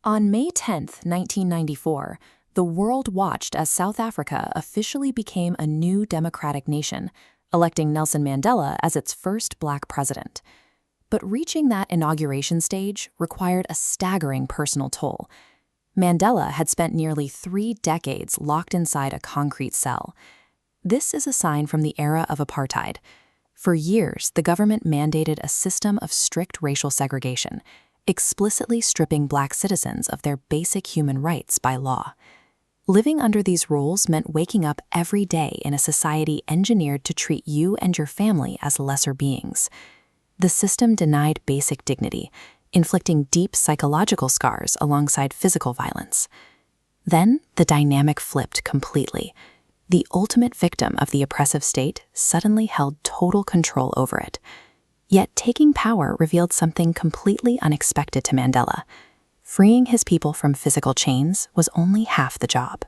On May 10, 1994, the world watched as South Africa officially became a new democratic nation, electing Nelson Mandela as its first black president. But reaching that inauguration stage required a staggering personal toll. Mandela had spent nearly 3 decades locked inside a concrete cell. This is a sign from the era of apartheid. For years, the government mandated a system of strict racial segregation, explicitly stripping black citizens of their basic human rights by law. Living under these rules meant waking up every day in a society engineered to treat you and your family as lesser beings. The system denied basic dignity, inflicting deep psychological scars alongside physical violence. Then the dynamic flipped completely. The ultimate victim of the oppressive state suddenly held total control over it. Yet taking power revealed something completely unexpected to Mandela. Freeing his people from physical chains was only half the job.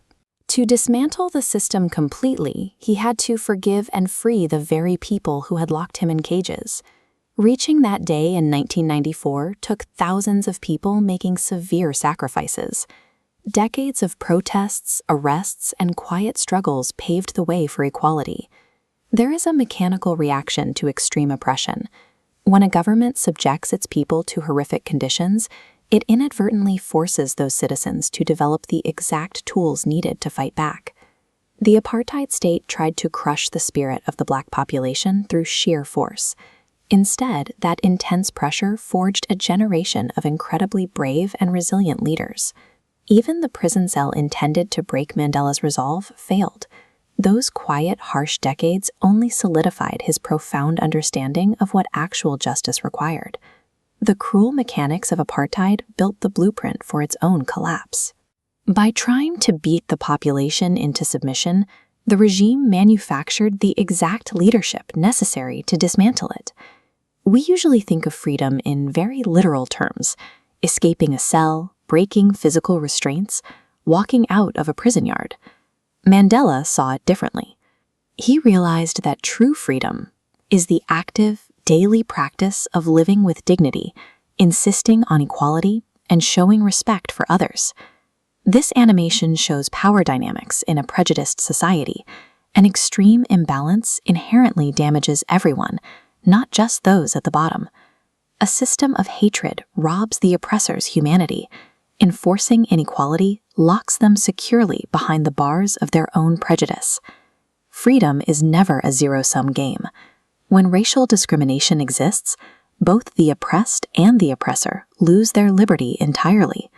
To dismantle the system completely, he had to forgive and free the very people who had locked him in cages. Reaching that day in 1994 took thousands of people making severe sacrifices. Decades of protests, arrests, and quiet struggles paved the way for equality. There is a mechanical reaction to extreme oppression. When a government subjects its people to horrific conditions, it inadvertently forces those citizens to develop the exact tools needed to fight back. The apartheid state tried to crush the spirit of the black population through sheer force. Instead, that intense pressure forged a generation of incredibly brave and resilient leaders. Even the prison cell intended to break Mandela's resolve failed. Those quiet, harsh decades only solidified his profound understanding of what actual justice required. The cruel mechanics of apartheid built the blueprint for its own collapse. By trying to beat the population into submission, the regime manufactured the exact leadership necessary to dismantle it. We usually think of freedom in very literal terms: escaping a cell, breaking physical restraints, walking out of a prison yard. Mandela saw it differently. He realized that true freedom is the active, daily practice of living with dignity, insisting on equality, and showing respect for others. This animation shows power dynamics in a prejudiced society. An extreme imbalance inherently damages everyone, not just those at the bottom. A system of hatred robs the oppressor's humanity. Enforcing inequality locks them securely behind the bars of their own prejudice. Freedom is never a zero-sum game. When racial discrimination exists, both the oppressed and the oppressor lose their liberty entirely.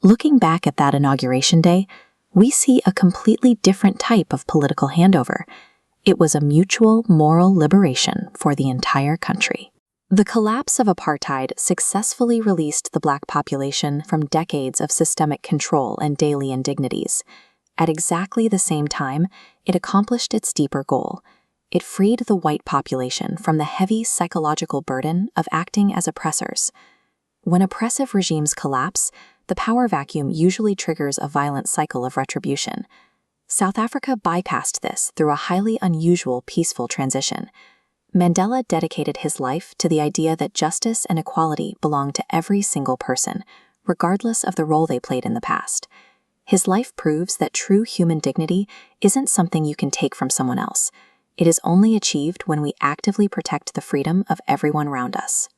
Looking back at that inauguration day, we see a completely different type of political handover. It was a mutual moral liberation for the entire country. The collapse of apartheid successfully released the black population from decades of systemic control and daily indignities. At exactly the same time, it accomplished its deeper goal. It freed the white population from the heavy psychological burden of acting as oppressors. When oppressive regimes collapse, the power vacuum usually triggers a violent cycle of retribution. South Africa bypassed this through a highly unusual, peaceful transition. Mandela dedicated his life to the idea that justice and equality belong to every single person, regardless of the role they played in the past. His life proves that true human dignity isn't something you can take from someone else. It is only achieved when we actively protect the freedom of everyone around us.